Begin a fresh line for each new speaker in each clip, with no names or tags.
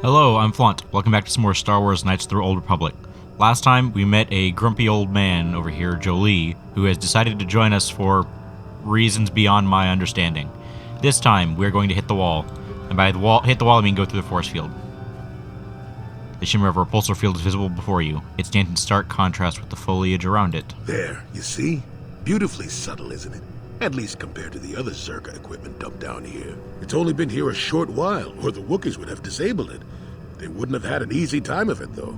Hello, I'm Flaunt. Welcome back to some more Star Wars Knights of the Old Republic. Last time, we met a grumpy old man over here, Jolee, who has decided to join us for reasons beyond my understanding. This time, we're going to hit the wall. And by the wall, hit the wall, I mean go through the force field. The shimmer of a repulsor field is visible before you. It stands in stark contrast with the foliage around it.
There, you see? Beautifully subtle, isn't it? At least compared to the other Zerka equipment dumped down here. It's only been here a short while, or the Wookiees would have disabled it. They wouldn't have had an easy time of it, though.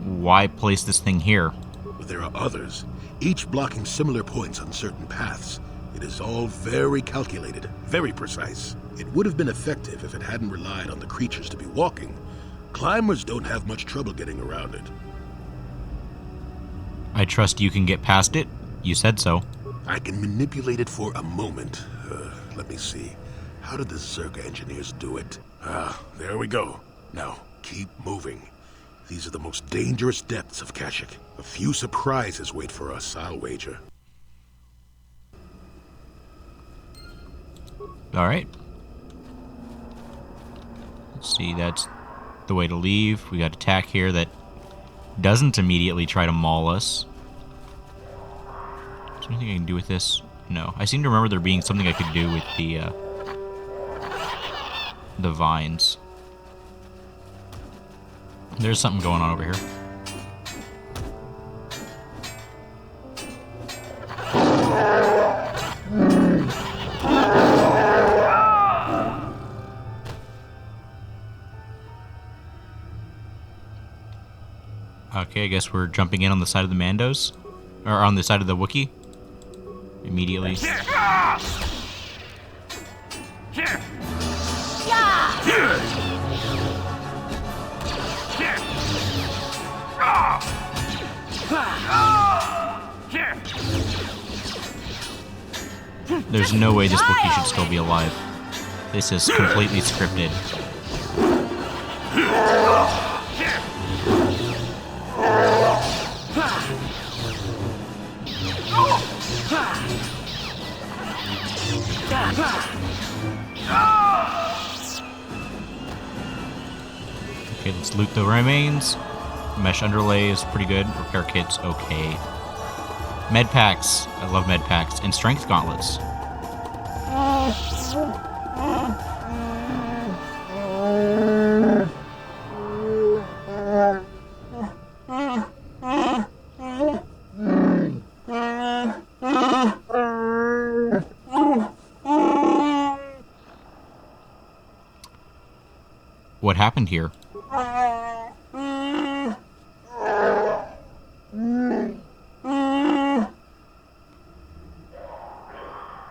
Why place this thing here?
But there are others, each blocking similar points on certain paths. It is all very calculated, very precise. It would have been effective if it hadn't relied on the creatures to be walking. Climbers don't have much trouble getting around it.
I trust you can get past it? You said so.
I can manipulate it for a moment. Let me see. How did the Zerka engineers do it? There we go. Now, keep moving. These are the most dangerous depths of Kashyyyk. A few surprises wait for us, I'll wager.
Alright. Let's see, that's the way to leave. We got attack here that doesn't immediately try to maul us. Is there anything I can do with this? No. I seem to remember there being something I could do with the vines. There's something going on over here. Okay, I guess we're jumping in on the side of the Mandos. Or on the side of the Wookiee. Immediately. There's no way this Wookiee should still be alive. This is completely scripted. Okay, let's loot the remains. Mesh underlay is pretty good. Repair kits, okay. Med packs. I love med packs. And strength gauntlets. What happened here?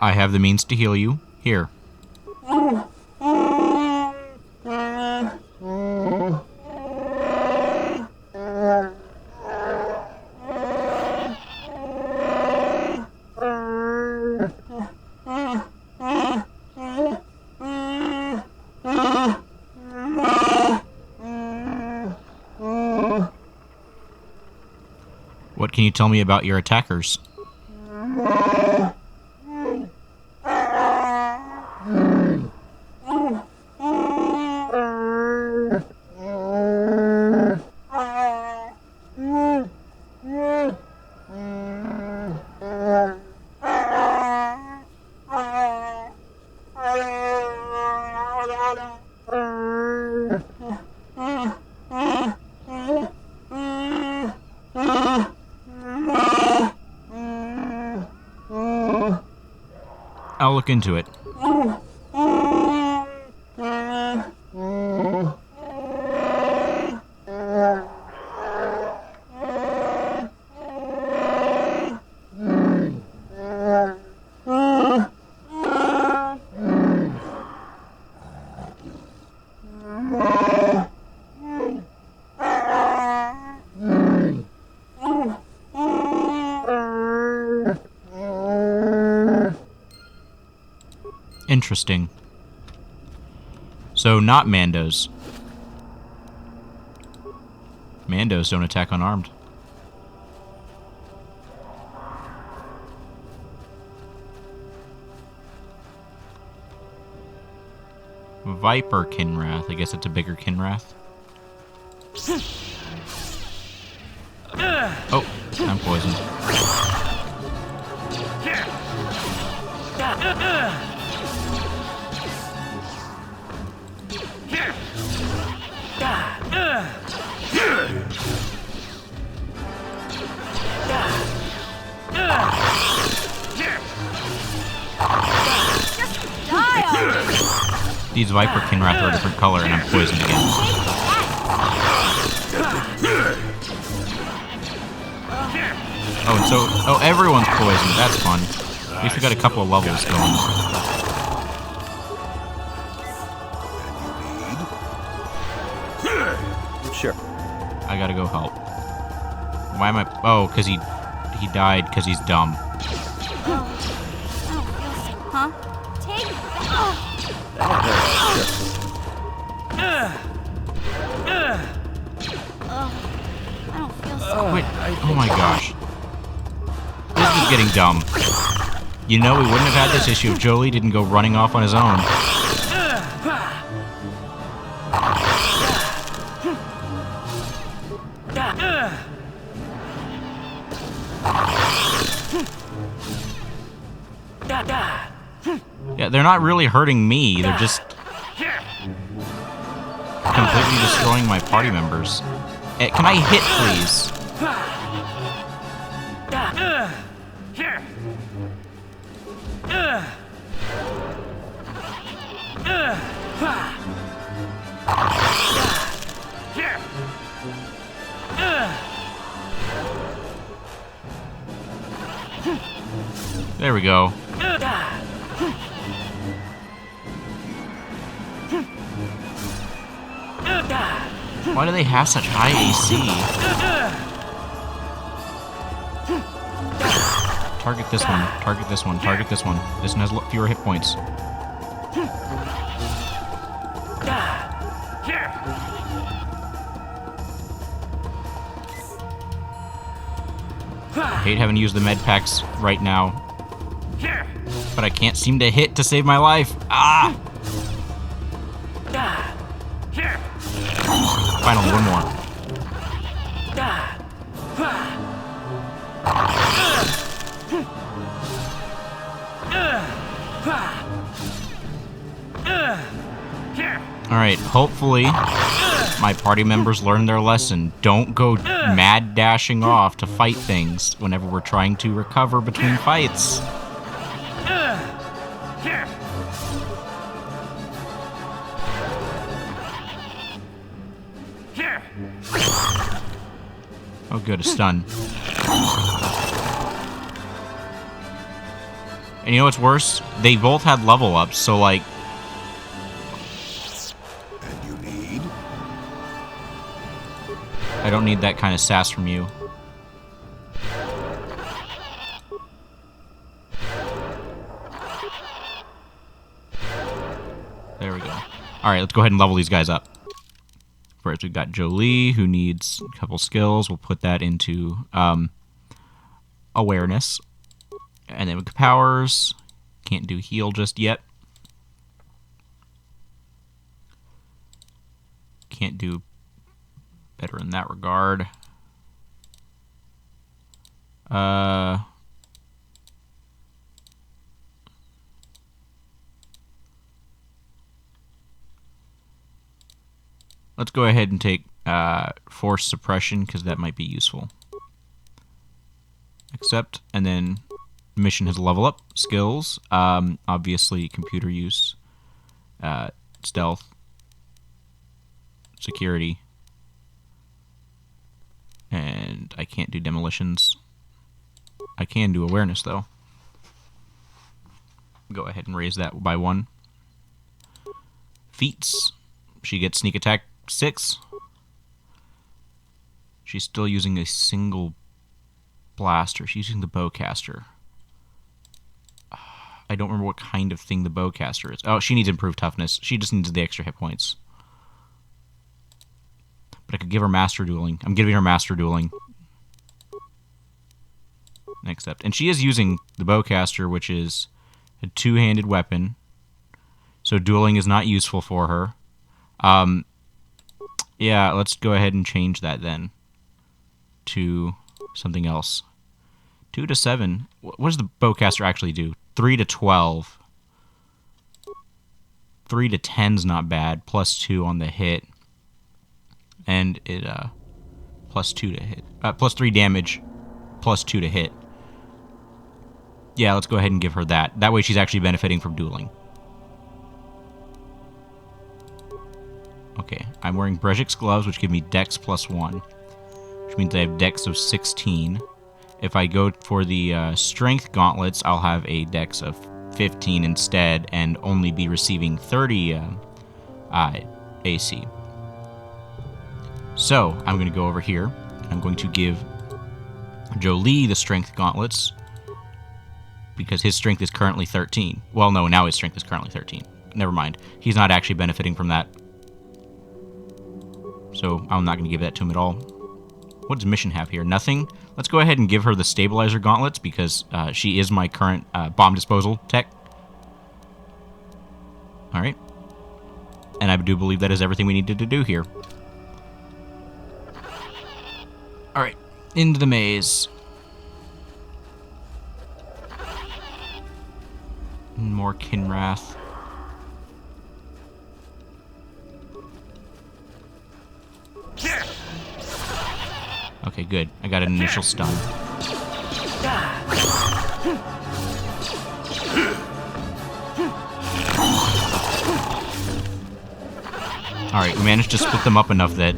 I have the means to heal you. Here. What can you tell me about your attackers? I'll look into it. Interesting. So, not Mandos. Mandos don't attack unarmed. Viper Kinrath. I guess it's a bigger Kinrath. Oh, I'm poisoned. These Viper Kinrath are a different color, and I'm poisoned again. Oh, and so everyone's poisoned. That's fun. At least we got a couple of levels going.
Sure.
I gotta go help. Why am I? Oh, because he died because he's dumb.
Huh? Take I don't feel so.
Wait. Oh my gosh. This is getting dumb. You know, we wouldn't have had this issue if Jolee didn't go running off on his own. Yeah, they're not really hurting me. They're just completely destroying my party members. Can I hit, please? There we go. Why do they have such high AC? Target this one, target this one, target this one. This one has fewer hit points. I hate having to use the med packs right now. But I can't seem to hit to save my life. Ah! Finally, one more. Alright, hopefully my party members learn their lesson. Don't go mad dashing off to fight things whenever we're trying to recover between fights. Oh good, a stun. And you know what's worse? They both had level ups, so like...
And you need?
I don't need that kind of sass from you. There we go. Alright, let's go ahead and level these guys up. First, we've got Jolee, who needs a couple skills. We'll put that into awareness. And then with powers, can't do heal just yet. Can't do better in that regard. Let's go ahead and take force suppression, because that might be useful. Accept, and then mission has level up. Skills, obviously computer use, stealth, security, and I can't do demolitions. I can do awareness, though. Go ahead and raise that by 1. Feats. She gets sneak attack 6. She's still using a single blaster. She's using the bowcaster. I don't remember what kind of thing the bowcaster is. Oh, she needs improved toughness. She just needs the extra hit points. But I could give her master dueling. I'm giving her master dueling. Accept. And she is using the bowcaster, which is a 2-handed weapon. So dueling is not useful for her. Yeah, let's go ahead and change that then to something else. 2 to 7. What does the bowcaster actually do? 3 to 12. 3 to 10's not bad. Plus 2 on the hit. And it, plus 2 to hit. Plus 3 damage. Plus 2 to hit. Yeah, let's go ahead and give her that. That way she's actually benefiting from dueling. Okay, I'm wearing Brejik's gloves, which give me Dex plus 1. Which means I have Dex of 16. If I go for the Strength gauntlets, I'll have a Dex of 15 instead, and only be receiving 30 AC. So, I'm going to go over here. I'm going to give Jolee the Strength gauntlets, because his Strength is currently 13. Well, no, now his Strength is currently 13. Never mind. He's not actually benefiting from that. So, I'm not going to give that to him at all. What does Mission have here? Nothing? Let's go ahead and give her the Stabilizer gauntlets, because she is my current bomb disposal tech. Alright. And I do believe that is everything we needed to do here. Alright, into the maze. More Kinrath. Okay, good. I got an initial stun. Alright, we managed to split them up enough that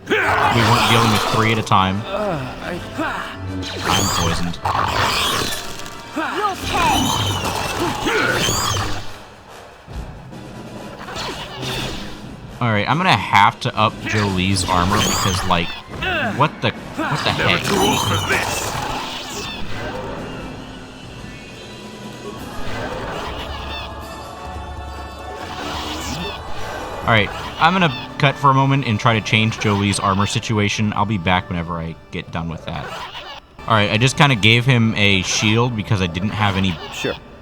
we weren't dealing with 3 at a time. I'm poisoned. Alright, I'm gonna have to up Jolie's armor because, like, what the heck?
Too old for this.
Alright, I'm gonna cut for a moment and try to change Jolie's armor situation. I'll be back whenever I get done with that. Alright, I just kind of gave him a shield because I didn't have any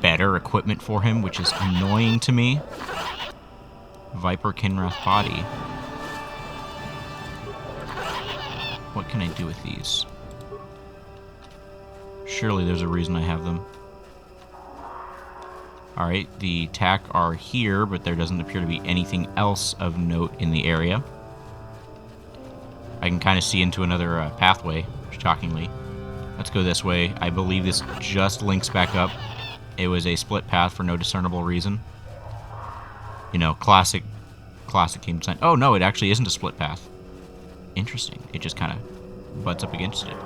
better equipment for him, which is annoying to me. Viper Kinrath body. What can I do with these? Surely there's a reason I have them. Alright, the attack are here, but there doesn't appear to be anything else of note in the area. I can kind of see into another pathway, shockingly. Let's go this way. I believe this just links back up. It was a split path for no discernible reason. You know, classic game design. Oh, no, it actually isn't a split path. Interesting. It just kind of butts up against it.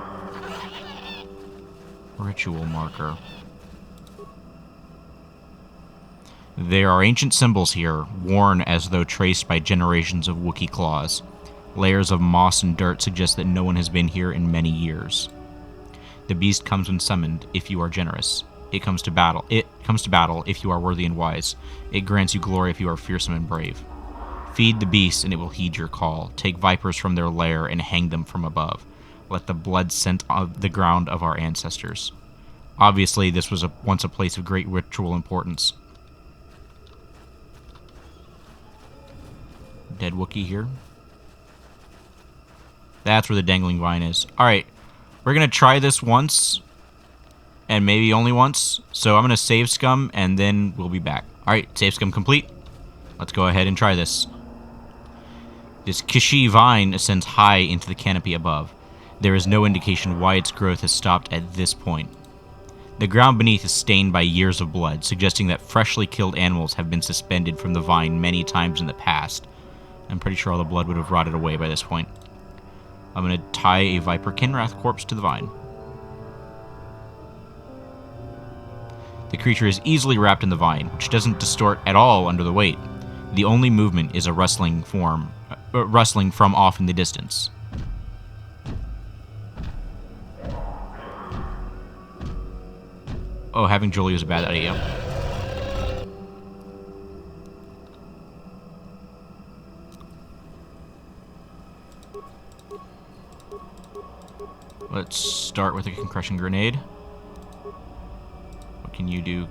Ritual marker. There are ancient symbols here, worn as though traced by generations of Wookiee claws. Layers of moss and dirt suggest that no one has been here in many years. The beast comes when summoned, if you are generous. It comes to battle if you are worthy and wise. It grants you glory if you are fearsome and brave. Feed the beast and it will heed your call. Take vipers from their lair and hang them from above. Let the blood scent of the ground of our ancestors. Obviously, this was once a place of great ritual importance. Dead Wookiee here. That's where the dangling vine is. Alright, we're going to try this once, and maybe only once. So I'm going to save scum, and then we'll be back. Alright, save scum complete. Let's go ahead and try this. This Kishi vine ascends high into the canopy above. There is no indication why its growth has stopped at this point. The ground beneath is stained by years of blood, suggesting that freshly killed animals have been suspended from the vine many times in the past. I'm pretty sure all the blood would have rotted away by this point. I'm going to tie a Viper Kinrath corpse to the vine. The creature is easily wrapped in the vine, which doesn't distort at all under the weight. The only movement is a rustling from off in the distance. Oh, having Jolee was a bad idea. Let's start with a concussion grenade. What can you do?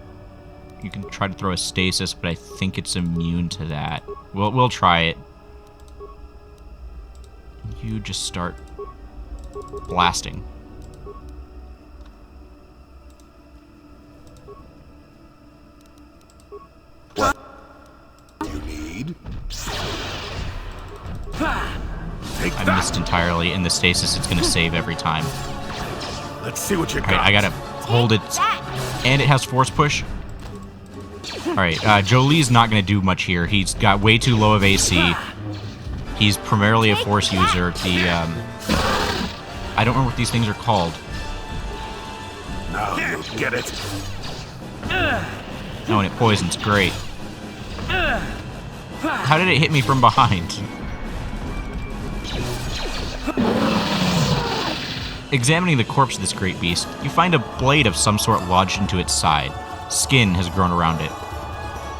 You can try to throw a stasis, but I think it's immune to that. We'll try it. You just start blasting.
What you need? Take
I
that.
missed entirely. In the stasis, it's going to save every time.
Let's see what you got.
Alright, I gotta hold it. And it has force push. Alright, Jolie's not gonna do much here. He's got way too low of AC. He's primarily a force user. I don't remember what these things are called.
Now you'll get it.
Oh, and it poisons. Great. How did it hit me from behind? Examining the corpse of this great beast, you find a blade of some sort lodged into its side. Skin has grown around it.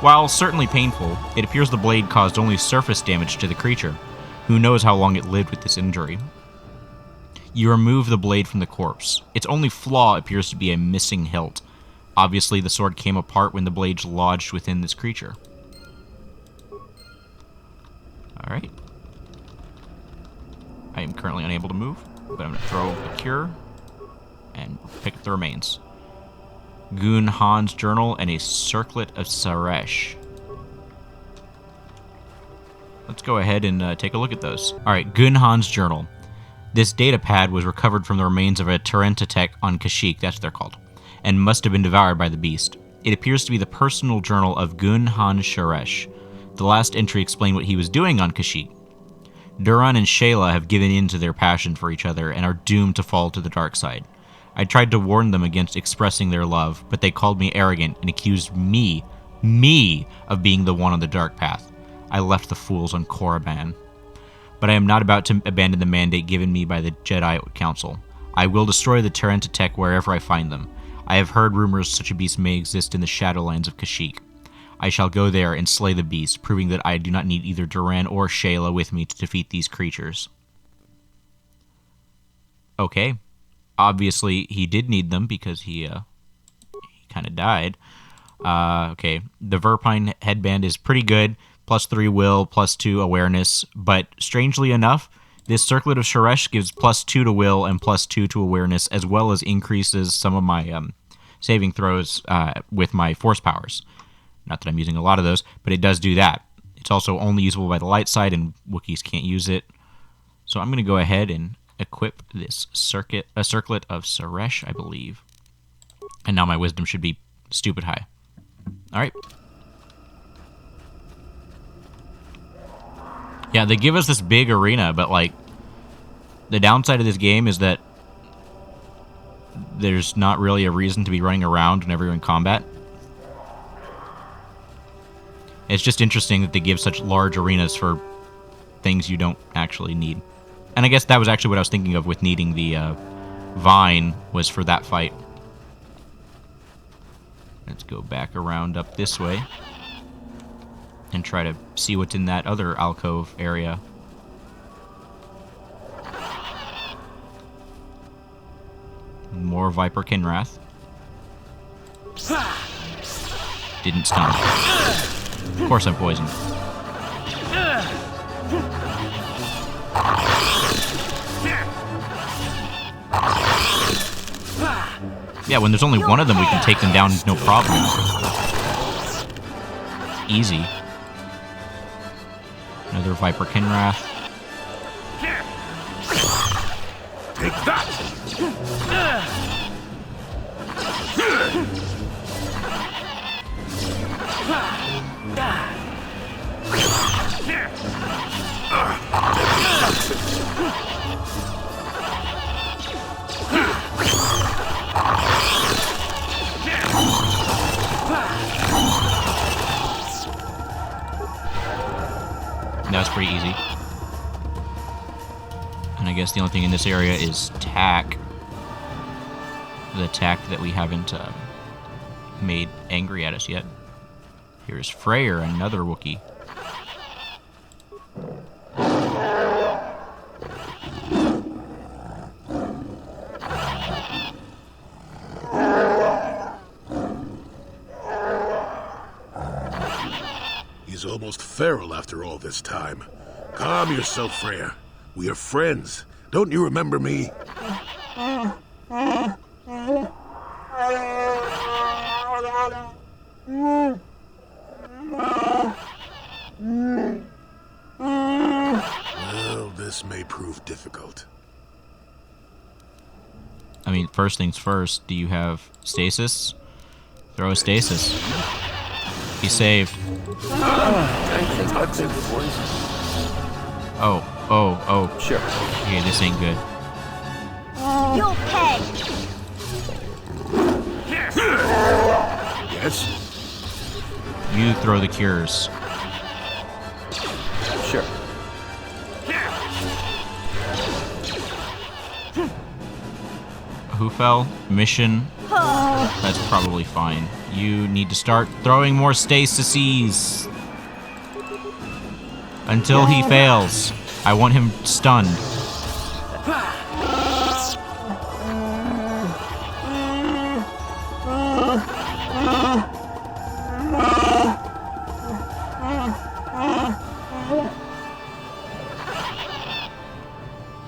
While certainly painful, it appears the blade caused only surface damage to the creature. Who knows how long it lived with this injury? You remove the blade from the corpse. Its only flaw appears to be a missing hilt. Obviously, the sword came apart when the blade lodged within this creature. Alright. I am currently unable to move, but I'm going to throw a cure and pick up the remains. Gun Han's journal and a circlet of Saresh. Let's go ahead and take a look at those. Alright, Gun Han's journal. This data pad was recovered from the remains of a Tarentatech on Kashyyyk, that's what they're called, and must have been devoured by the beast. It appears to be the personal journal of Gun Han Sharesh. The last entry explained what he was doing on Kashyyyk. Duran and Shayla have given in to their passion for each other and are doomed to fall to the dark side. I tried to warn them against expressing their love, but they called me arrogant and accused me, of being the one on the dark path. I left the fools on Korriban. But I am not about to abandon the mandate given me by the Jedi Council. I will destroy the Tarentatech wherever I find them. I have heard rumors such a beast may exist in the Shadowlands of Kashyyyk. I shall go there and slay the beast, proving that I do not need either Duran or Shayla with me to defeat these creatures. Okay. Obviously, he did need them because he kind of died. Okay. The Verpine headband is pretty good. +3 will, +2 awareness. But strangely enough, this Circlet of Sharesh gives +2 to will and +2 to awareness, as well as increases some of my saving throws with my force powers. Not that I'm using a lot of those, but it does do that. It's also only usable by the light side, and Wookiees can't use it. So I'm going to go ahead and equip this Circlet of Saresh, I believe. And now my wisdom should be stupid high. Alright. Yeah, they give us this big arena, but, like, the downside of this game is that there's not really a reason to be running around whenever you're in combat. It's just interesting that they give such large arenas for things you don't actually need. And I guess that was actually what I was thinking of with needing the vine, was for that fight. Let's go back around up this way and try to see what's in that other alcove area. More Viper Kinrath. Didn't stun. Of course I'm poisoned. Yeah, when there's only one of them, we can take them down no problem. Easy. Another Viper Kinrath.
Take that!
That was pretty easy. And I guess the only thing in this area is tack. The tack that we haven't made angry at us yet. Here's Freyr, another Wookiee.
feral after all this time. Calm yourself, Freya. We are friends. Don't you remember me? Well, this may prove difficult.
I mean, first things first, do you have stasis? Throw a stasis. He's saved.
I think I've been poisoned.
Oh.
Sure.
Okay, this ain't good.
You'll pay.
Yes?
You throw the cures.
Sure.
Who fell? Mission. That's probably fine. You need to start throwing more stasises. Until he fails. I want him stunned.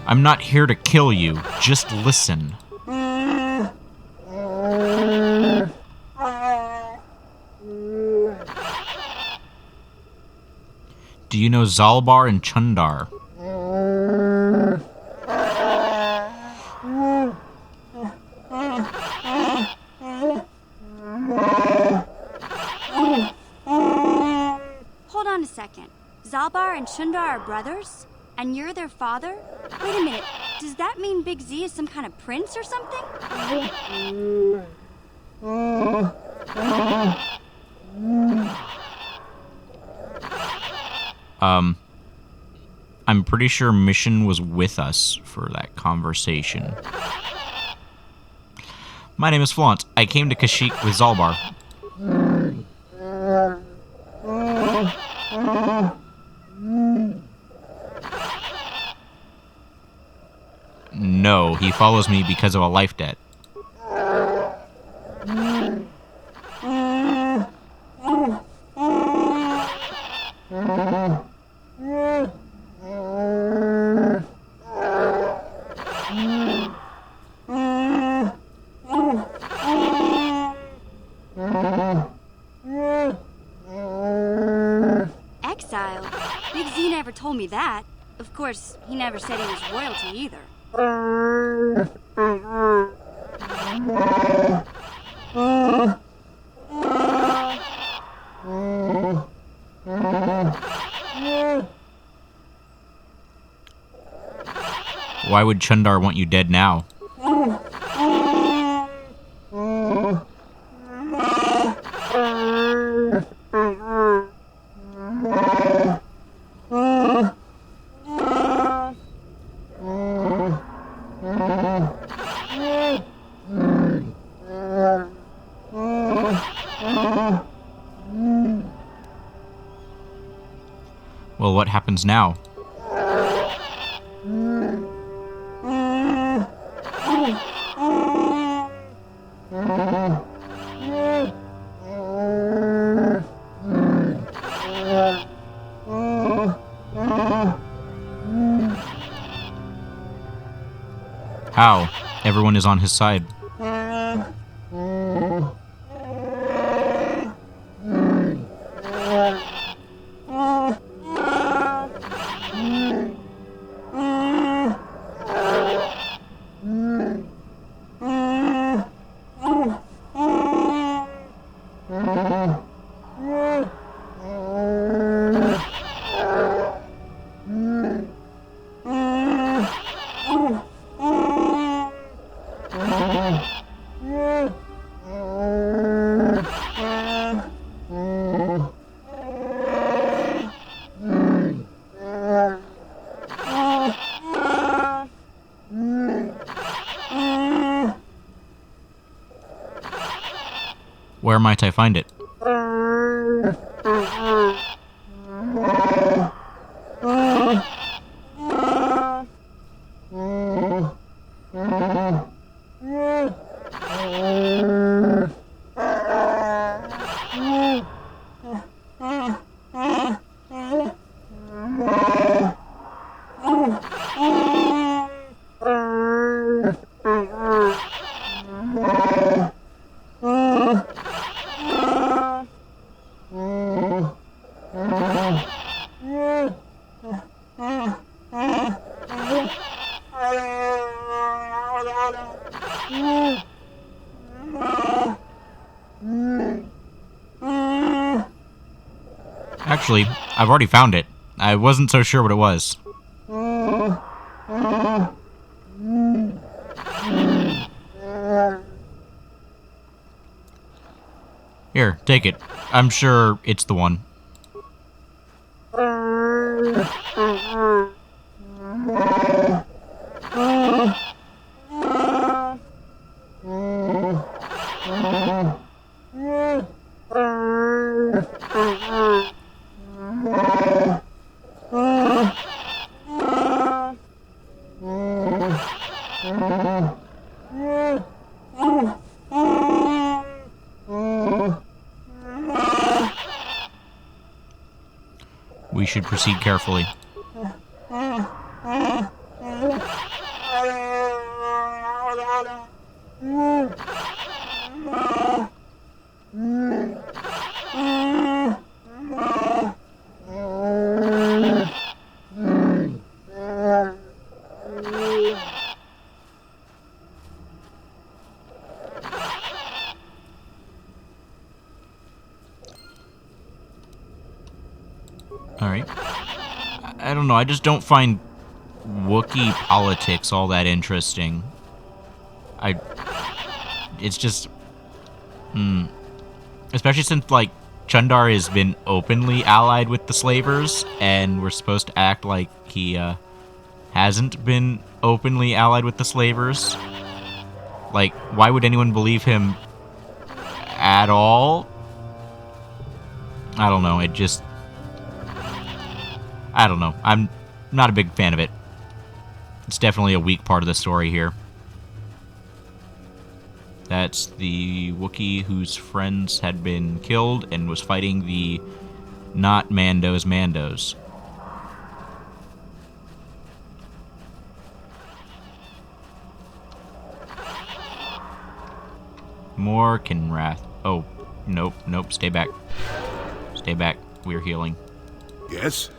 I'm not here to kill you. Just listen. Do you know Zalbar and Chundar?
Hold on a second. Zalbar and Chundar are brothers? And you're their father? Wait a minute. Does that mean Big Z is some kind of prince or something?
I'm pretty sure Mission was with us for that conversation. My name is Flaunt. I came to Kashyyyk with Zalbar. No, he follows me because of a life debt.
Exile? Big Z never told me that. Of course, he never said he was royalty either.
Why would Chundar want you dead now? Well, what happens now? How? Everyone is on his side. Where might I find it? Actually, I've already found it. I wasn't so sure what it was. Here, take it. I'm sure it's the one. We should proceed carefully. Alright. I don't know, I just don't find Wookiee politics all that interesting. It's just... Especially since, like, Chundar has been openly allied with the Slavers, and we're supposed to act like he, hasn't been openly allied with the Slavers. Like, why would anyone believe him at all? I don't know, it just... I don't know. I'm not a big fan of it. It's definitely a weak part of the story here. That's the Wookiee whose friends had been killed and was fighting the not Mandos. More Kinrath. Oh, nope, stay back. Stay back. We're healing.
Yes?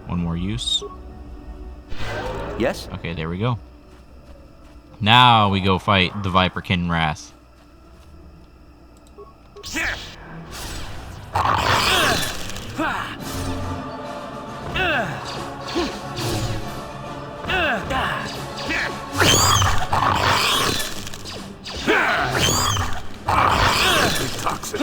One more use.
Yes?
Okay, there we go. Now we go fight the Viper Kinrath.
Toxic.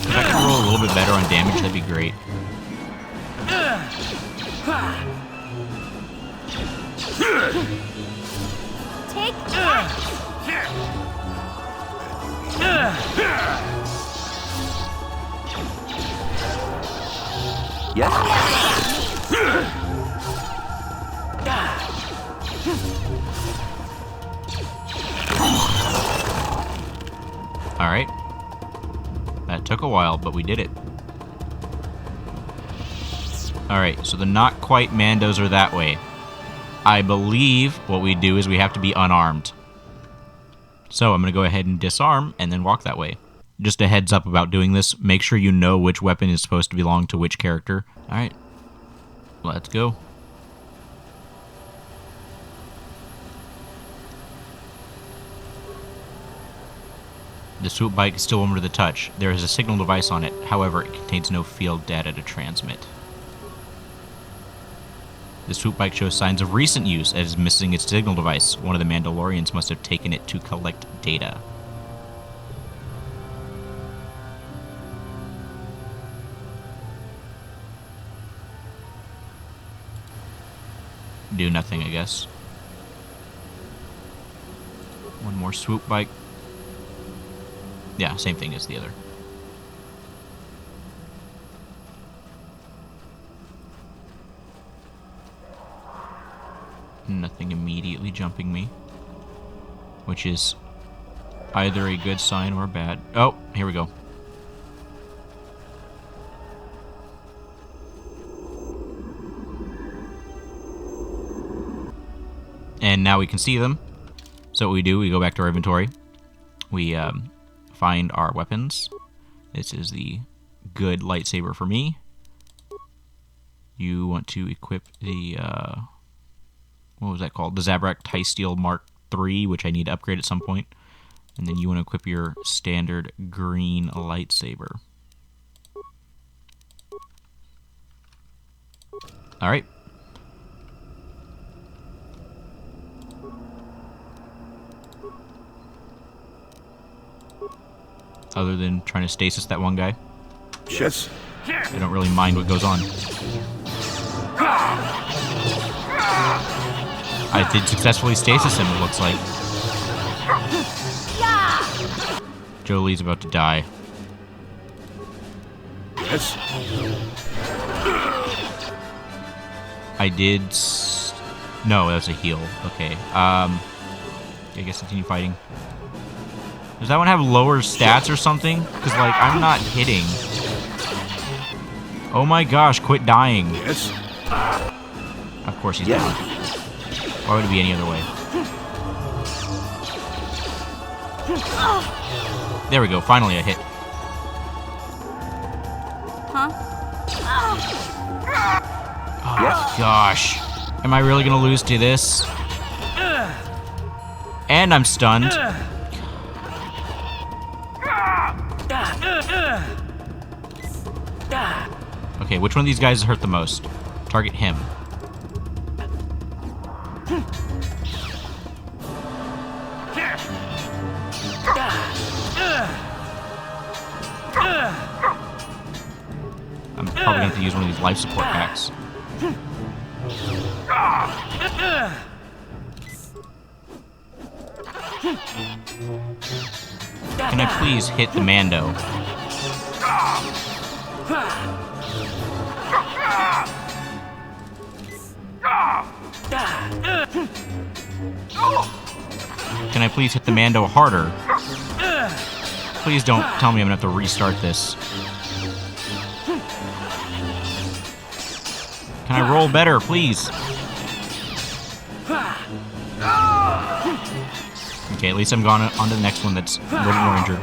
If I can roll a little bit better on damage, that'd be great.
Take that!
Yes?
Alright. That took a while, but we did it. Alright, so the not quite Mandos are that way. I believe what we do is we have to be unarmed. So I'm going to go ahead and disarm and then walk that way. Just a heads up about doing this. Make sure you know which weapon is supposed to belong to which character. Alright. Let's go. The swoop bike is still under the touch. There is a signal device on it. However, it contains no field data to transmit. The swoop bike shows signs of recent use as missing its signal device. One of the Mandalorians must have taken it to collect data. Do nothing, I guess. One more swoop bike. Yeah, same thing as the other. Nothing immediately jumping me, which is either a good sign or bad. Oh, here we go. And now we can see them. So what we do, we go back to our inventory. We find our weapons. This is the good lightsaber for me. You want to equip the, what was that called? The Zabrak Tie-Steel Mark III, which I need to upgrade at some point. And then you want to equip your standard green lightsaber. Alright. Other than trying to stasis that one guy.
Yes.
I don't really mind what goes on. I did successfully stasis him, it looks like. Jolie's about to die.
Yes.
I did... No, that was a heal. Okay. I guess continue fighting. Does that one have lower stats or something? Because, like, I'm not hitting. Oh my gosh, quit dying.
Yes.
Of course he's down. Why would it be any other way? There we go, finally a hit.
Huh?
Oh gosh. Am I really gonna lose to this? And I'm stunned. Okay, which one of these guys hurt the most? Target him. I'm probably gonna have to use one of these life support packs. Can I please hit the Mando? Can I please hit the Mando harder? Please don't tell me I'm gonna have to restart this. Can I roll better, please? Okay, at least I'm gone on to the next one that's a little more injured.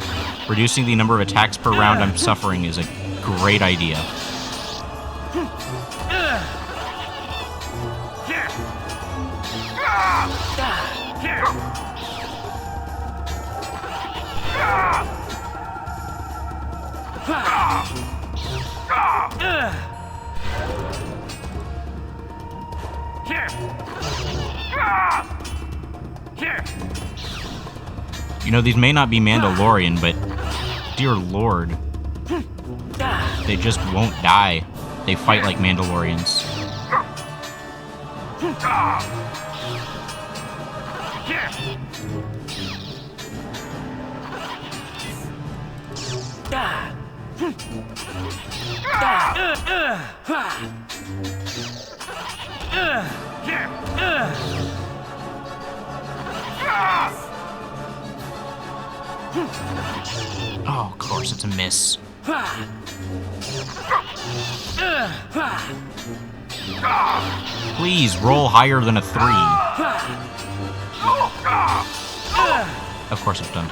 Reducing the number of attacks per round I'm suffering is a great idea. You know, these may not be Mandalorian, but dear lord, they just won't die. They fight like Mandalorians. Oh, of course, it's a miss. Please roll higher than a 3. Of course I'm stunned.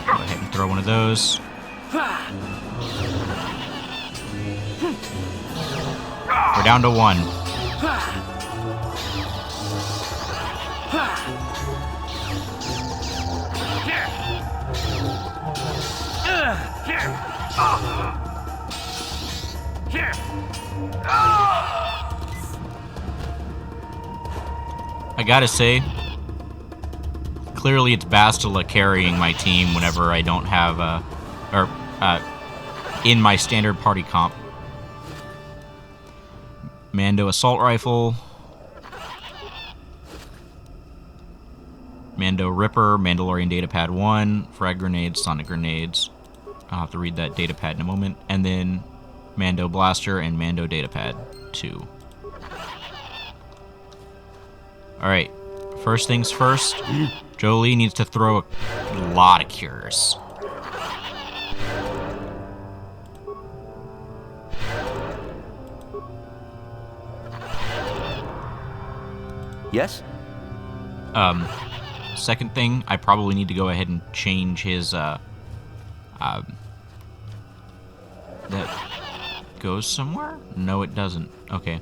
Go ahead and throw one of those. We're down to 1. I gotta say, clearly it's Bastila carrying my team whenever I don't have in my standard party comp. Mando assault rifle, Mando Ripper, Mandalorian datapad 1, frag grenades, sonic grenades. I'll have to read that datapad in a moment. And then Mando blaster and Mando datapad 2. Alright, first things first, Jolee needs to throw a lot of cures.
Yes?
Second thing, I probably need to go ahead and change his, that goes somewhere? No, it doesn't. Okay.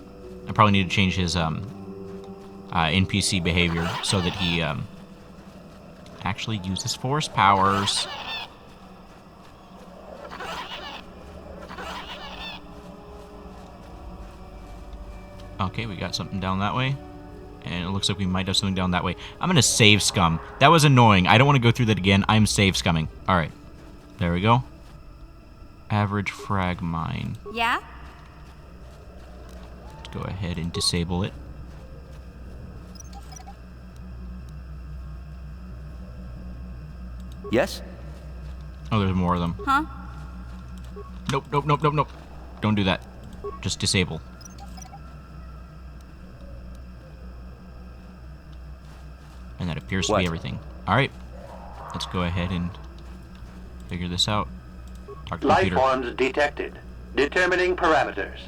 I probably need to change his, NPC behavior so that he, actually uses force powers. Okay, we got something down that way. And it looks like we might have something down that way. I'm going to save scum. That was annoying. I don't want to go through that again. I'm save scumming. Alright. There we go. Average frag mine.
Yeah?
Let's go ahead and disable it.
Yes?
Oh, there's more of them.
Huh?
Nope, nope, nope, nope, nope. Don't do that. Just disable. And that appears to
What?
be everything. Alright. Let's go ahead and figure this out. Talk to the
Life
computer.
forms detected. Determining parameters.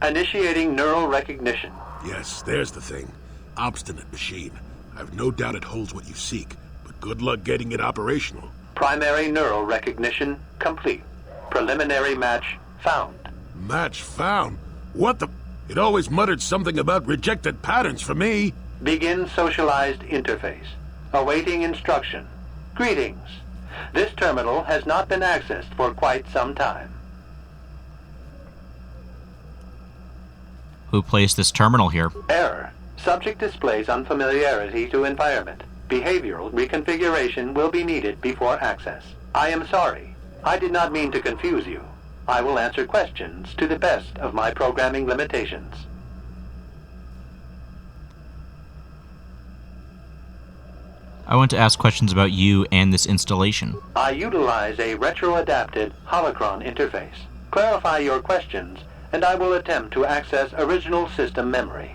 Initiating neural recognition.
Yes, there's the thing. Obstinate machine. I've no doubt it holds what you seek, but good luck getting it operational.
Primary neural recognition complete. Preliminary match found.
Match found? What the... It always muttered something about rejected patterns for me.
Begin socialized interface. Awaiting instruction. Greetings. This terminal has not been accessed for quite some time.
Who placed this terminal here?
Error. Subject displays unfamiliarity to environment. Behavioral reconfiguration will be needed before access. I am sorry. I did not mean to confuse you. I will answer questions to the best of my programming limitations.
I want to ask questions about you and this installation.
I utilize a retro-adapted holocron interface. Clarify your questions, and I will attempt to access original system memory.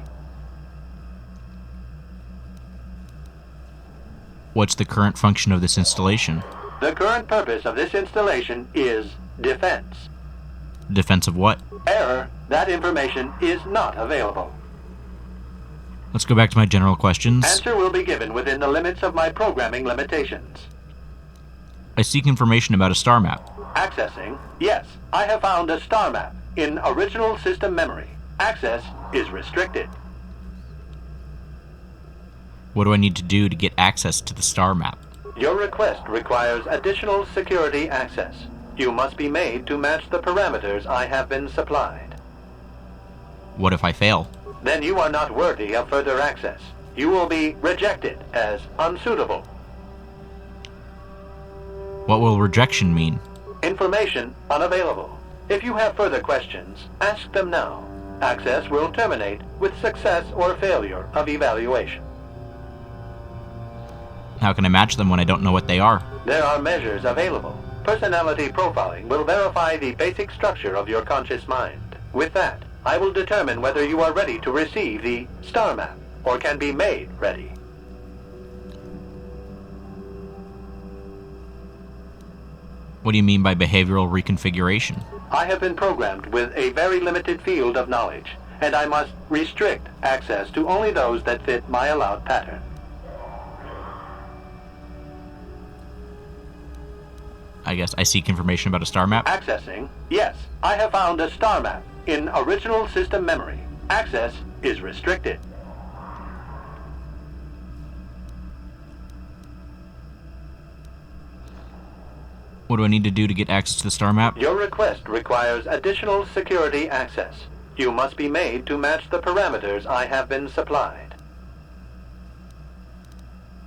What's the current function of this installation?
The current purpose of this installation is defense.
Defense of what?
Error. That information is not available.
Let's go back to my general questions.
Answer will be given within the limits of my programming limitations.
I seek information about a star map.
Accessing. Yes, I have found a star map in original system memory. Access is restricted.
What do I need to do to get access to the star map?
Your request requires additional security access. You must be made to match the parameters I have been supplied.
What if I fail?
Then you are not worthy of further access. You will be rejected as unsuitable.
What will rejection mean?
Information unavailable. If you have further questions, ask them now. Access will terminate with success or failure of evaluation.
How can I match them when I don't know what they are?
There are measures available. Personality profiling will verify the basic structure of your conscious mind. With that, I will determine whether you are ready to receive the star map or can be made ready.
What do you mean by behavioral reconfiguration?
I have been programmed with a very limited field of knowledge, and I must restrict access to only those that fit my allowed pattern.
I guess I seek information about a star map.
Accessing. Yes, I have found a star map in original system memory. Access is restricted.
What do I need to do to get access to the star map?
Your request requires additional security access. You must be made to match the parameters I have been supplied.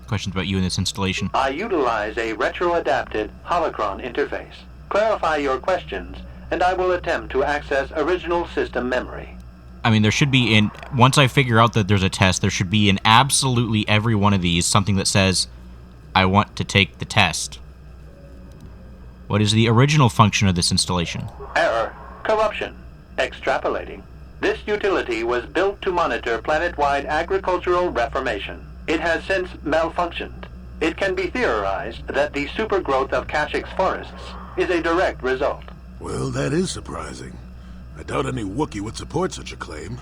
Questions about you in this installation.
I utilize a retro-adapted holocron interface. Clarify your questions, and I will attempt to access original system memory.
I mean, there should be once I figure out that there's a test, there should be in absolutely every one of these something that says, I want to take the test. What is the original function of this installation?
Error. Corruption. Extrapolating. This utility was built to monitor planet-wide agricultural reformation. It has since malfunctioned. It can be theorized that the supergrowth of Kashyyyk forests is a direct result.
Well, that is surprising. I doubt any Wookiee would support such a claim.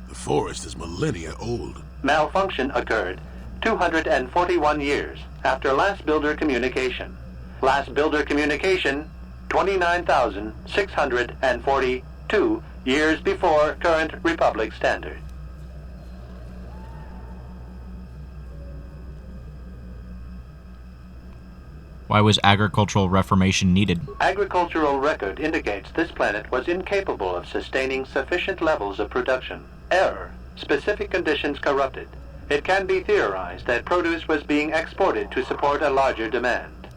The forest is millennia old.
Malfunction occurred 241 years after last builder communication. Last builder communication, 29,642 years before current Republic standard.
Why was agricultural reformation needed?
Agricultural record indicates this planet was incapable of sustaining sufficient levels of production. Error. Specific conditions corrupted. It can be theorized that produce was being exported to support a larger demand.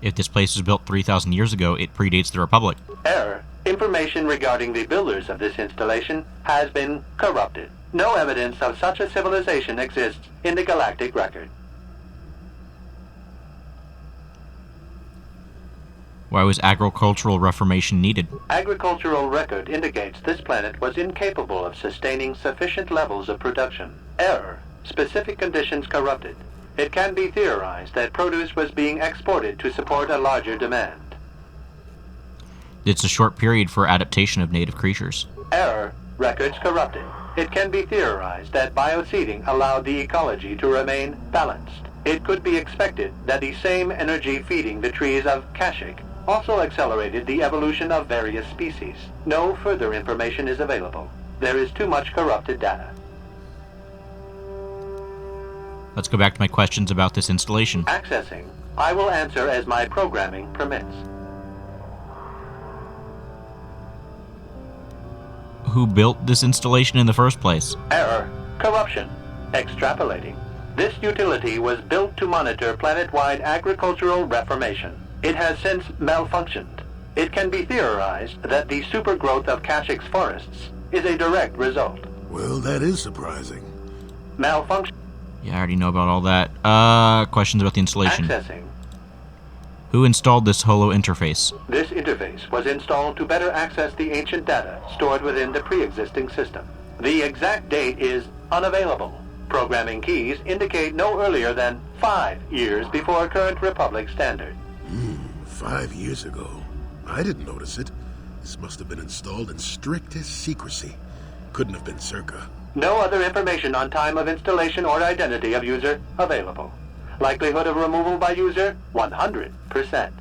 If this place was built 3,000 years ago, it predates the Republic.
Error. Information regarding the builders of this installation has been corrupted. No evidence of such a civilization exists in the galactic record.
Why was agricultural reformation needed?
Agricultural record indicates this planet was incapable of sustaining sufficient levels of production. Error. Specific conditions corrupted. It can be theorized that produce was being exported to support a larger demand.
It's a short period for adaptation of native creatures.
Error. Records corrupted. It can be theorized that bioseeding allowed the ecology to remain balanced. It could be expected that the same energy feeding the trees of Kashyyyk also accelerated the evolution of various species. No further information is available. There is too much corrupted data.
Let's go back to my questions about this installation.
Accessing. I will answer as my programming permits.
Who built this installation in the first place?
Error. Corruption. Extrapolating. This utility was built to monitor planet-wide agricultural reformation. It has since malfunctioned. It can be theorized that the supergrowth of Kashyyyk's forests is a direct result.
Well, that is surprising.
Malfunction.
Yeah, I already know about all that. Questions about the installation.
Accessing.
Who installed this holo interface?
This interface was installed to better access the ancient data stored within the pre-existing system. The exact date is unavailable. Programming keys indicate no earlier than 5 years before current Republic standard.
5 years ago. I didn't notice it. This must have been installed in strictest secrecy. Couldn't have been Circa.
No other information on time of installation or identity of user available. Likelihood of removal by user, 100%.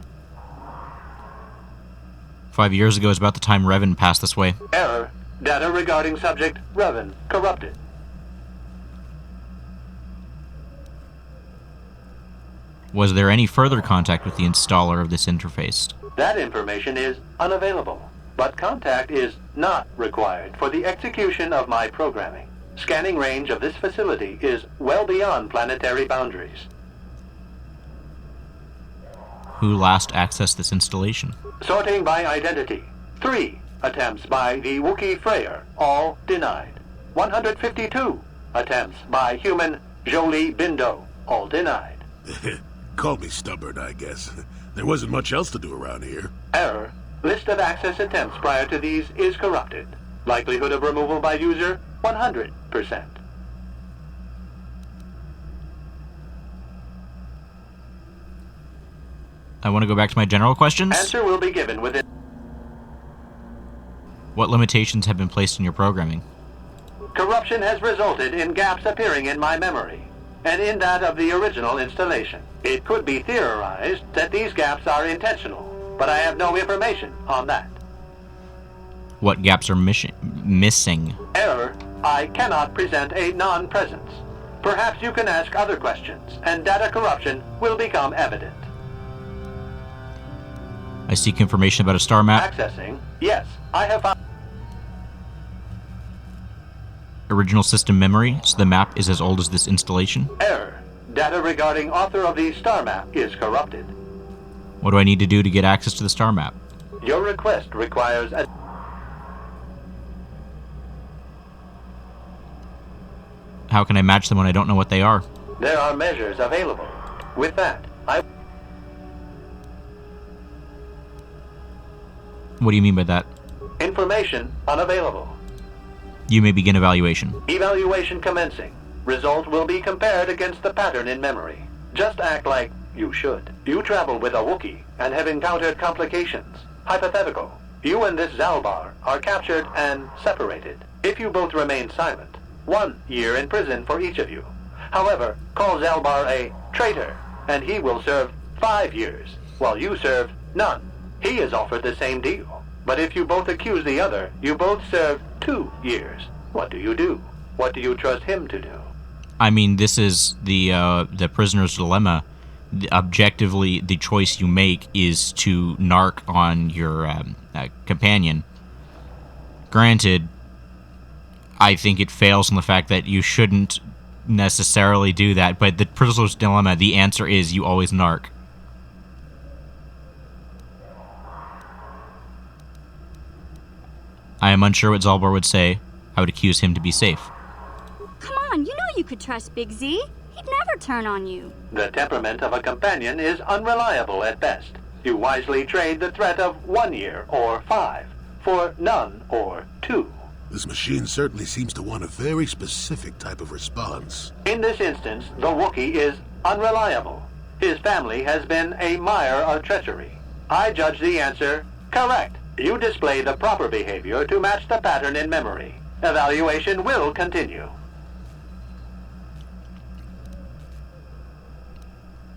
5 years ago is about the time Revan passed this way.
Error. Data regarding subject, Revan, corrupted.
Was there any further contact with the installer of this interface?
That information is unavailable, but contact is not required for the execution of my programming. Scanning range of this facility is well beyond planetary boundaries.
Who last accessed this installation?
Sorting by identity. 3 attempts by the Wookiee Freyr, all denied. 152 attempts by human Jolie Bindo, all denied.
Call me stubborn, I guess. There wasn't much else to do around here.
Error. List of access attempts prior to these is corrupted. Likelihood of removal by user, 100%.
I want to go back to my general questions.
Answer will be given within...
What limitations have been placed in your programming?
Corruption has resulted in gaps appearing in my memory, and in that of the original installation. It could be theorized that these gaps are intentional, but I have no information on that.
What gaps are missing?
Error. I cannot present a non-presence. Perhaps you can ask other questions, and data corruption will become evident.
I seek information about a star map.
Accessing. Yes, I have found...
Original system memory, so the map is as old as this installation.
Error. Data regarding author of the star map is corrupted.
What do I need to do to get access to the star map?
Your request requires a...
How can I match them when I don't know what they are?
There are measures available. With that, I...
What do you mean by that?
Information unavailable.
You may begin evaluation.
Evaluation commencing. Result will be compared against the pattern in memory. Just act like you should. You travel with a Wookiee and have encountered complications. Hypothetical. You and this Zalbar are captured and separated. If you both remain silent, 1 year in prison for each of you. However, call Zalbar a traitor, and he will serve 5 years, while you serve none. He is offered the same deal. But if you both accuse the other, you both serve 2 years. What do you do? What do you trust him to do?
I mean, this is the prisoner's dilemma. Objectively, the choice you make is to narc on your companion. Granted, I think it fails on the fact that you shouldn't necessarily do that, but the prisoner's dilemma, the answer is you always narc. I am unsure what Zalbar would say. I would accuse him to be safe.
Come on, you know you could trust Big Z. He'd never turn on you.
The temperament of a companion is unreliable at best. You wisely trade the threat of 1 year or 5 for none or 2.
This machine certainly seems to want a very specific type of response.
In this instance, the Wookiee is unreliable. His family has been a mire of treachery. I judge the answer correct. You display the proper behavior to match the pattern in memory. Evaluation will continue.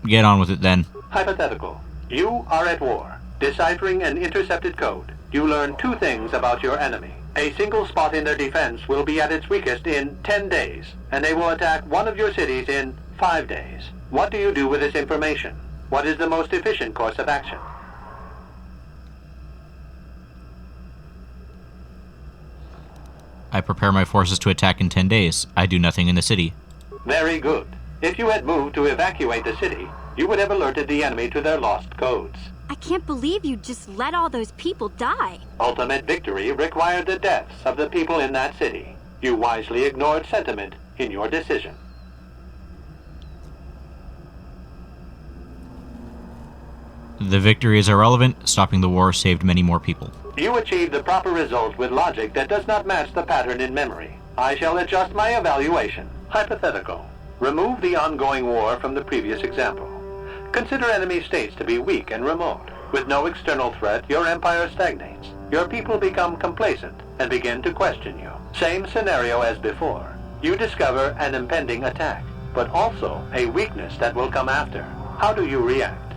Get on with it then.
Hypothetical. You are at war. Deciphering an intercepted code, you learn 2 things about your enemy. A single spot in their defense will be at its weakest in 10 days, and they will attack one of your cities in 5 days. What do you do with this information? What is the most efficient course of action?
I prepare my forces to attack in 10 days. I do nothing in the city.
Very good. If you had moved to evacuate the city, you would have alerted the enemy to their lost codes.
I can't believe you just let all those people die.
Ultimate victory required the deaths of the people in that city. You wisely ignored sentiment in your decision.
The victory is irrelevant. Stopping the war saved many more people.
You achieved the proper result with logic that does not match the pattern in memory. I shall adjust my evaluation. Hypothetical. Remove the ongoing war from the previous example. Consider enemy states to be weak and remote. With no external threat, your empire stagnates. Your people become complacent and begin to question you. Same scenario as before. You discover an impending attack, but also a weakness that will come after. How do you react?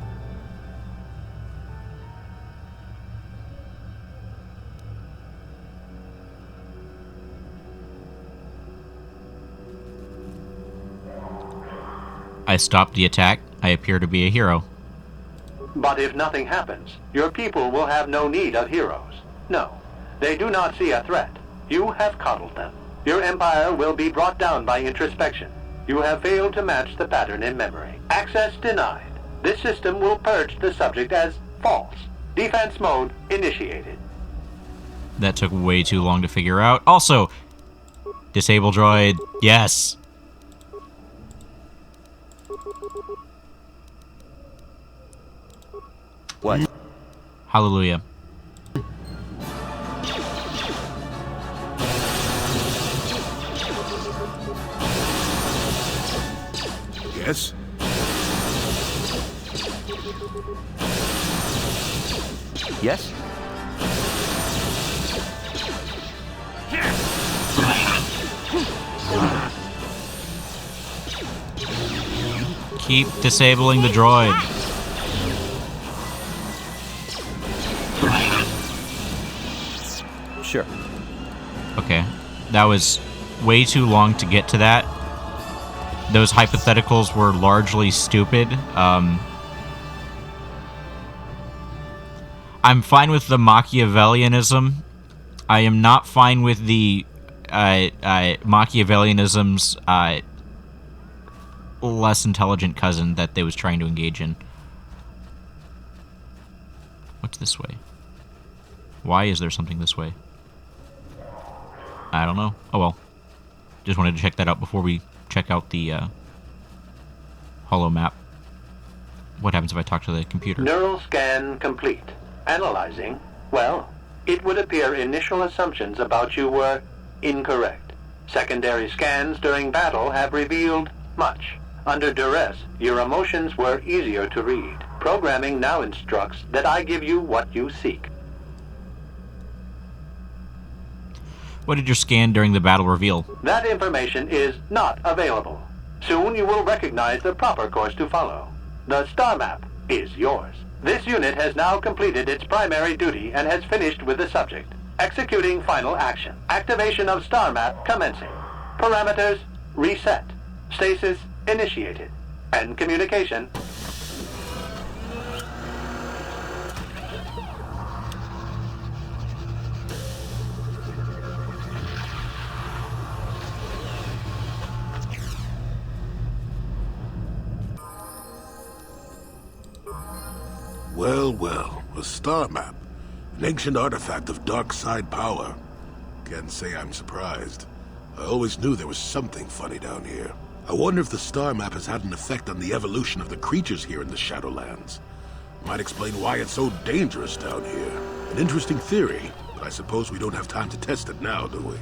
I stop the attack. I appear to be a hero.
But if nothing happens, your people will have no need of heroes. No, they do not see a threat. You have coddled them. Your empire will be brought down by introspection. You have failed to match the pattern in memory. Access denied. This system will purge the subject as false. Defense mode initiated.
That took way too long to figure out. Also, disable droid. Yes.
What?
Hallelujah.
Yes?
Yes?
Keep disabling the droid.
Sure.
Okay. That was way too long to get to that. Those hypotheticals were largely stupid. I'm fine with the Machiavellianism. I am not fine with the Machiavellianism's less intelligent cousin that they was trying to engage in. What's this way? Why is there something this way? I don't know. Oh well. Just wanted to check that out before we check out the holo map. What happens if I talk to the computer?
Neural scan complete. Analyzing. Well, it would appear initial assumptions about you were incorrect. Secondary scans during battle have revealed much. Under duress, your emotions were easier to read. Programming now instructs that I give you what you seek.
What did your scan during the battle reveal?
That information is not available. Soon you will recognize the proper course to follow. The star map is yours. This unit has now completed its primary duty and has finished with the subject. Executing final action. Activation of star map commencing. Parameters reset. Stasis initiated. End communication.
Well, well, a star map. An ancient artifact of dark side power. Can't say I'm surprised. I always knew there was something funny down here. I wonder if the star map has had an effect on the evolution of the creatures here in the Shadowlands. Might explain why it's so dangerous down here. An interesting theory, but I suppose we don't have time to test it now, do we?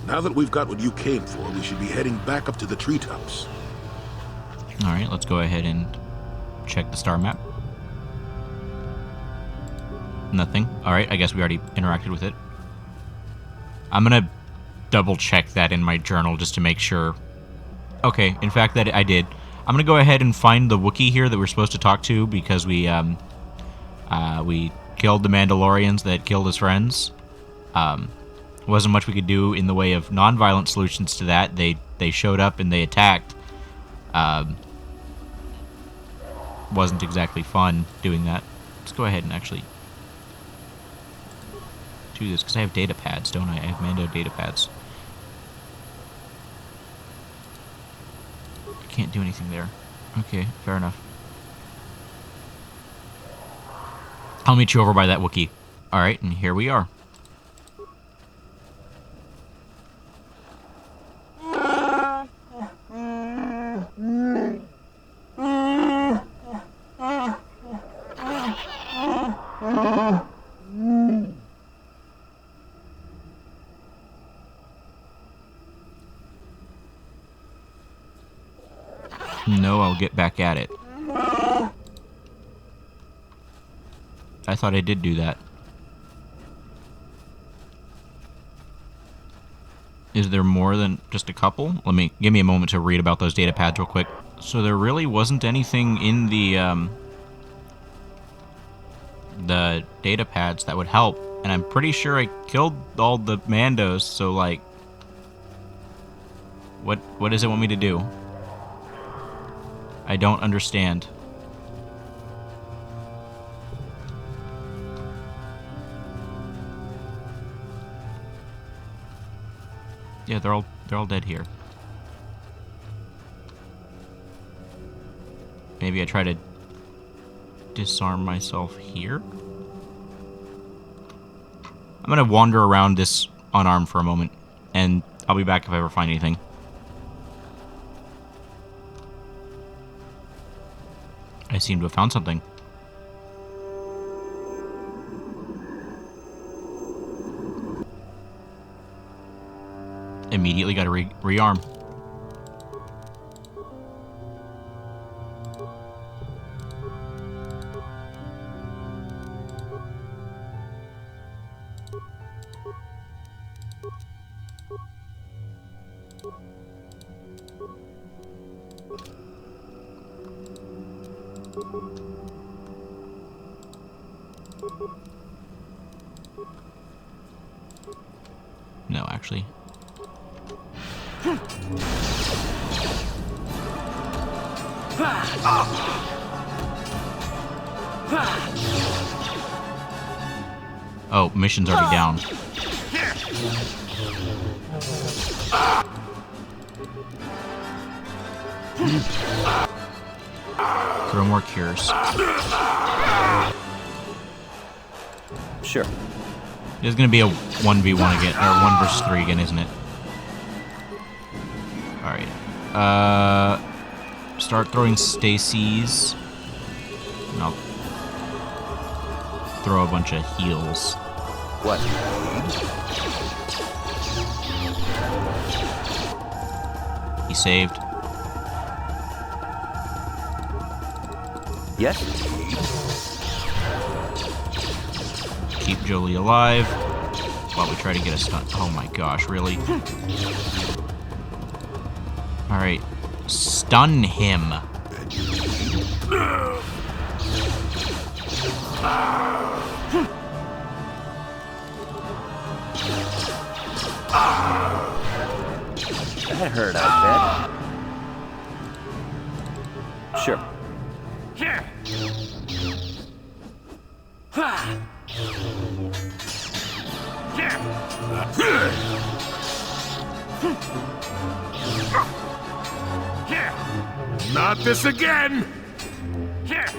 Now that we've got what you came for, we should be heading back up to the treetops.
Alright, let's go ahead and check the star map. Nothing. Alright, I guess we already interacted with it. I'm gonna double check that in my journal just to make sure. Okay, in fact that I did. I'm gonna go ahead and find the Wookiee here that we're supposed to talk to because we killed the Mandalorians that killed his friends. Wasn't much we could do in the way of non-violent solutions to that. They showed up and they attacked. Wasn't exactly fun doing that. Let's go ahead and actually do this because I have data pads, don't I? I have Mando data pads. I can't do anything there. Okay, fair enough. I'll meet you over by that Wookiee. Alright, and here we are. No, I'll get back at it. I thought I did do that. Is there more than just a couple? Give me a moment to read about those data pads real quick. So there really wasn't anything in the data pads that would help, and I'm pretty sure I killed all the Mandos, so like what does it want me to do? I don't understand. Yeah, they're all dead here. Maybe I try to disarm myself here? I'm gonna wander around this unarmed for a moment, and I'll be back if I ever find anything. I seem to have found something. Immediately got to rearm. No, actually. Oh, mission's already down. Throw more cures.
Sure.
There's gonna be a 1v1 again, or 1 versus 3 again, isn't it? Alright. Start throwing Stacies. And I'll throw a bunch of heals.
What?
He saved.
Yes?
Keep Jolee alive while we try to get a stun. Oh my gosh, really? Alright. Stun him.
That hurt, I bet. Sure.
Not this again!
Can't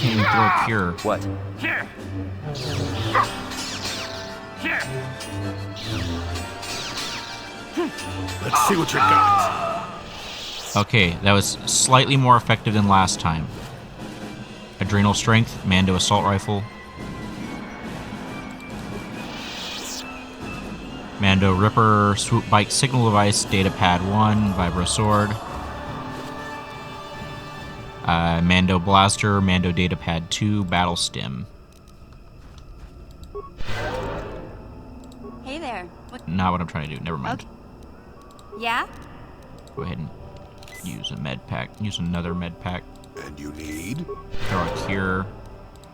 even throw a cure.
What?
Let's see what you got.
Okay, that was slightly more effective than last time. Adrenal Strength, Mando Assault Rifle. Mando Ripper, Swoop Bike Signal Device, Data Pad 1, Vibro Sword. Mando Blaster, Mando Data Pad 2, Battle Stim.
Hey there. What?
Not what I'm trying to do, never mind.
Okay. Yeah?
Go ahead and use a med pack. Use another med pack.
And you need?
Throw a cure.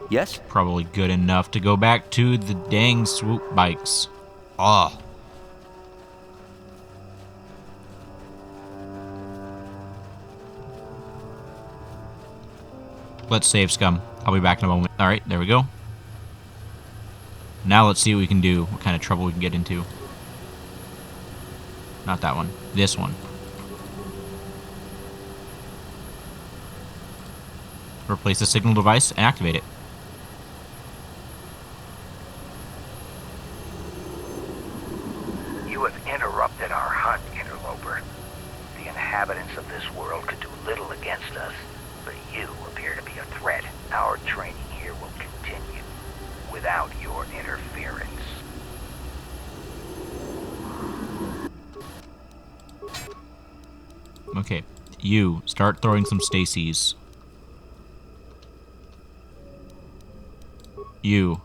Yes?
Probably good enough to go back to the dang swoop bikes. Ah. Let's save, scum. I'll be back in a moment. Alright, there we go. Now let's see what we can do. What kind of trouble we can get into. Not that one. This one. Replace the signal device and activate it.
You have interrupted our hunt, interloper. The inhabitants of this world could do little against us, but you appear to be a threat. Our training here will continue without your interference.
Okay. You, start throwing some Stacies. You,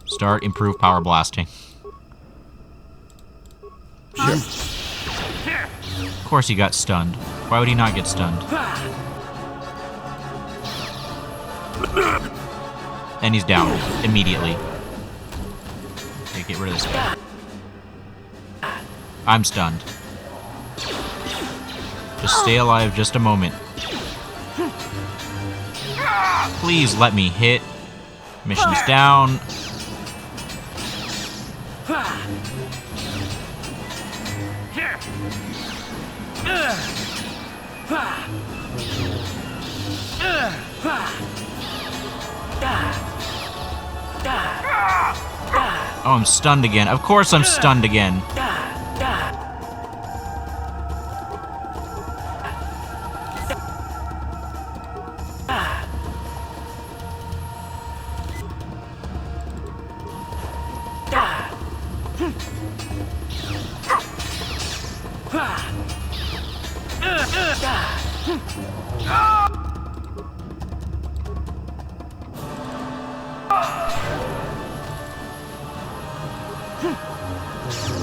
start improve power blasting.
Sure.
Of course he got stunned. Why would he not get stunned? And he's down immediately. Okay, get rid of this guy. I'm stunned. Just stay alive just a moment. Please let me hit. Mission's down. Oh, I'm stunned again. Of course I'm stunned again.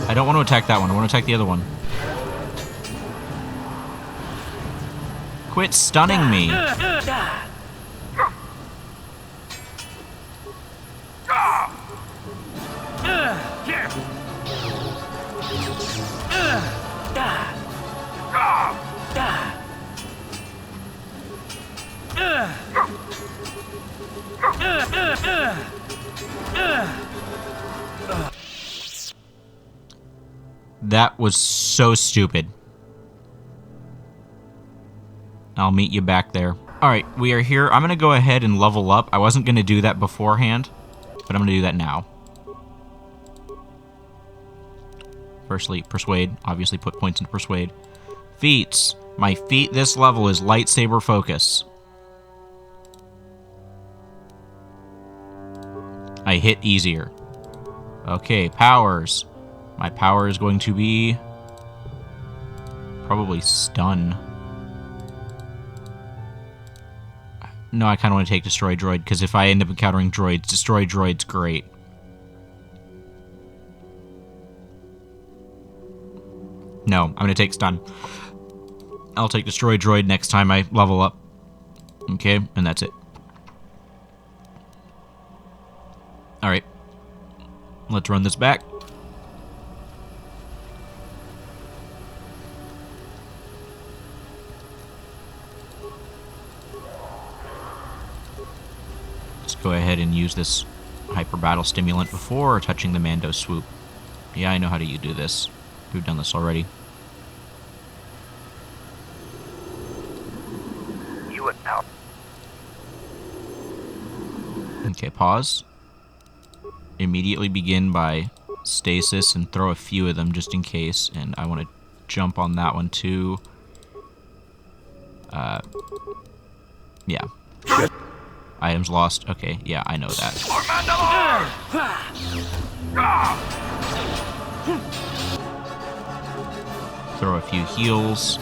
I don't want to attack that one. I want to attack the other one. Quit stunning me. That was so stupid. I'll meet you back there. Alright, we are here. I'm going to go ahead and level up. I wasn't going to do that beforehand, but I'm going to do that now. Firstly, Persuade. Obviously put points into Persuade. Feats. My feat this level is Lightsaber Focus. I hit easier. Okay, powers. My power is going to be probably Stun. No, I kind of want to take Destroy Droid, because if I end up encountering droids, Destroy Droid's great. No, I'm gonna take stun. I'll take destroy droid next time I level up. Okay, and that's it. Alright. Let's run this back. Let's go ahead and use this hyper battle stimulant before touching the Mando swoop. Yeah, I know how to do this. We've done this already.
You would out.
Okay, pause. Immediately begin by stasis and throw a few of them just in case. And I want to jump on that one too. Yeah. Items lost. Okay, yeah, I know that. Throw a few heals.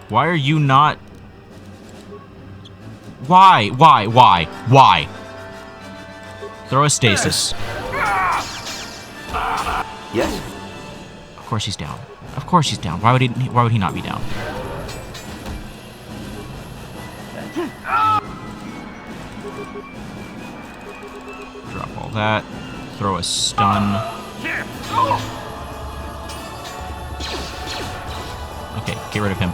Why are you not... Why? Throw a stasis.
Yes?
Of course he's down. Of course he's down. Why would he not be down? Drop all that. Throw a stun. Okay, get rid of him.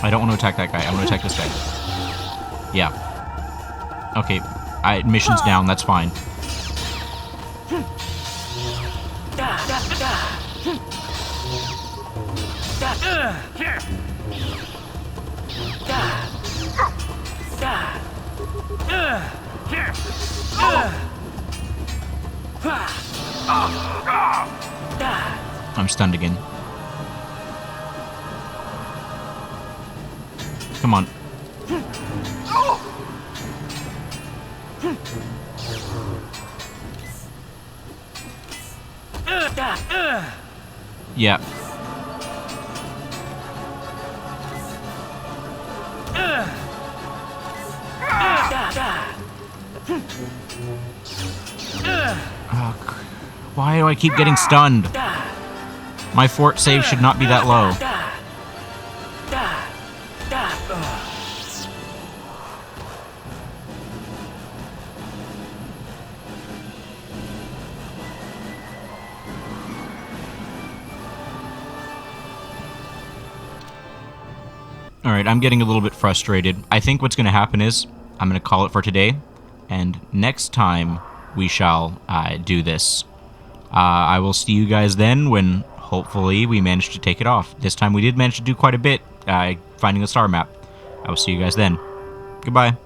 I don't want to attack that guy. I want to attack this guy. Yeah. Okay, mission's down. That's fine. I'm stunned again. Come on. Yeah. Why do I keep getting stunned? My fort save should not be that low. Alright, I'm getting a little bit frustrated. I think what's going to happen is I'm going to call it for today, and next time we shall do this. I will see you guys then when hopefully we manage to take it off. This time we did manage to do quite a bit finding the star map. I will see you guys then. Goodbye.